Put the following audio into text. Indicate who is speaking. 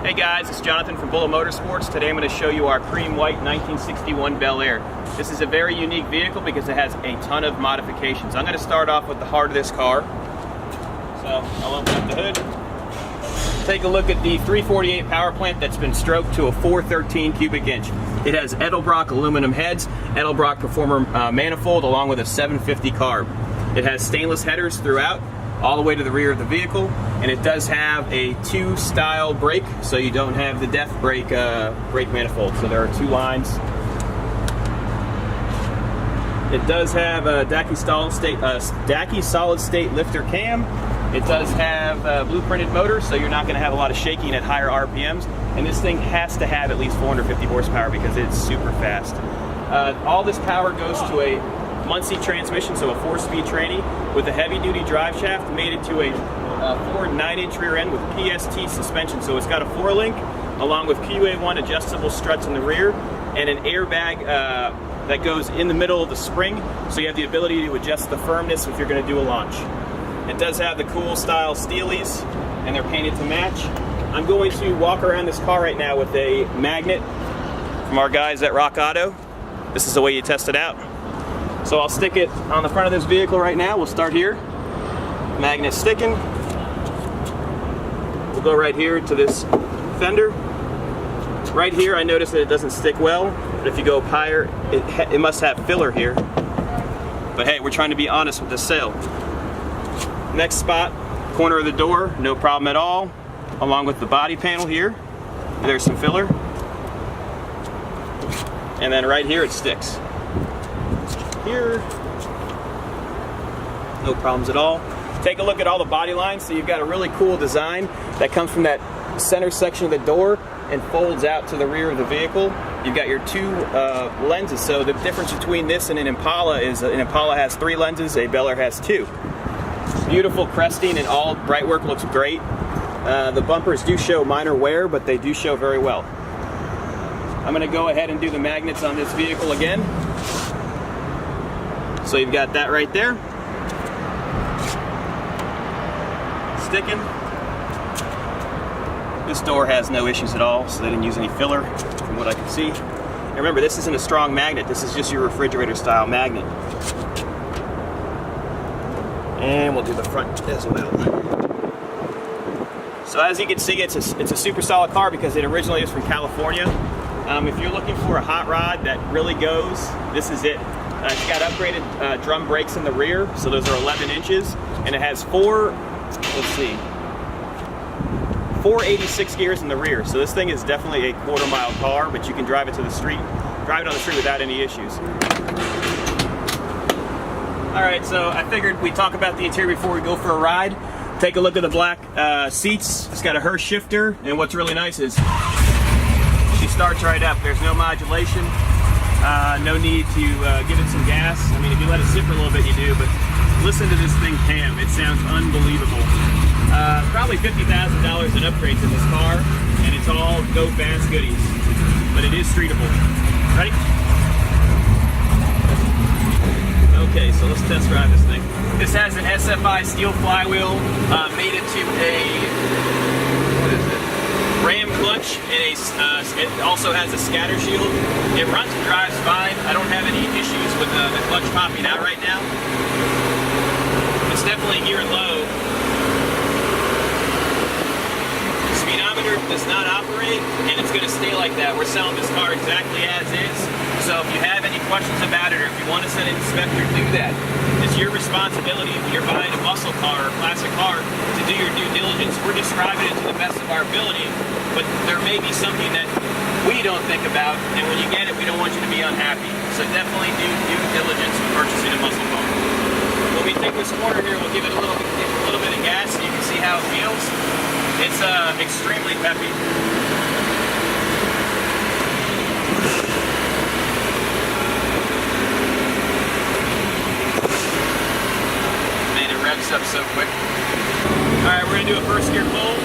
Speaker 1: Hey guys, it's Jonathan from Bullet Motorsports. Today I'm going to show you our cream white 1961 Belair. This is a very unique vehicle because it has a ton of modifications. I'm going to start off with the heart of this car. So I'll open up the hood. Take a look at the 348 power plant that's been stroked to a 413 cubic inch. It has Edelbrock aluminum heads, Edelbrock Performer manifold, along with a 750 carb. It has stainless headers throughout, all the way to the rear of the vehicle, and it does have a 2-style brake, so you don't have the death brake brake manifold. So there are 2 lines. It does have a Dacky solid state lifter cam. It does have a blueprinted motor, so you're not going to have a lot of shaking at higher RPMs. And this thing has to have at least 450 horsepower because it's super fast. All this power goes to a Muncie transmission, so a 4-speed tranny with a heavy-duty drive shaft mated to a Ford 9-inch rear end with PST suspension. So it's got a 4-link along with QA1 adjustable struts in the rear and an airbag that goes in the middle of the spring, so you have the ability to adjust the firmness if you're going to do a launch. It does have the cool style steelies, and they're painted to match. I'm going to walk around this car right now with a magnet from our guys at Rock Auto. This is the way you test it out. So I'll stick it on the front of this vehicle right now. We'll start here. Magnet sticking. We'll go right here to this fender. Right here I notice that it doesn't stick well, but if you go up higher, it must have filler here. But hey, we're trying to be honest with the sale. Next spot, corner of the door, no problem at all. Along with the body panel here, there's some filler. And then right here it sticks. Here, no problems at all. Take a look at all the body lines. So you've got a really cool design that comes from that center section of the door and folds out to the rear of the vehicle. You've got your 2 lenses. So the difference between this and an Impala is an Impala has 3 lenses, a Belair has 2. Beautiful cresting and all bright work, looks great. The bumpers do show minor wear, but they do show very well. I'm going to go ahead and do the magnets on this vehicle again. So you've got that right there. Sticking. This door has no issues at all, so they didn't use any filler from what I can see. And remember, this isn't a strong magnet. This is just your refrigerator style magnet. And we'll do the front as well. So as you can see, it's a super solid car because it originally is from California. If you're looking for a hot rod that really goes, this is it. It's got upgraded drum brakes in the rear, so those are 11 inches, and it has 486 gears in the rear. So this thing is definitely a quarter-mile car, but you can drive it to the street, drive it on the street without any issues. All right, so I figured we'd talk about the interior before we go for a ride. Take a look at the black seats. It's got a Hurst shifter, and what's really nice is she starts right up. There's no modulation. No need to give it some gas. I mean, if you let it sit for a little bit, you do, but listen to this thing tam. It sounds unbelievable. Probably $50,000 in upgrades in this car, and it's all go fast goodies, but it is streetable. Ready? Okay, so let's test drive this thing. This has an SFI steel flywheel made into a, what is it? Ram clutch, and it also has a scatter shield. It runs and drives fine. I don't have any issues with the clutch popping out right now. It's definitely gear low. The speedometer does not operate, and it's going to stay like that. We're selling this car exactly as is. So if you have any questions about it, or if you want to send an inspector, do that. It's your responsibility when you're buying a muscle car or a classic car to do your due diligence. We're describing it to the best of our ability, but there may be something that we don't think about, and when you get it, we don't want you to be unhappy. So definitely do due diligence when purchasing a muscle car. When we take this corner here, we'll give it a little bit of gas so you can see how it feels. It's extremely peppy. Man, it revs up so quick. All right, we're gonna do a first gear pull.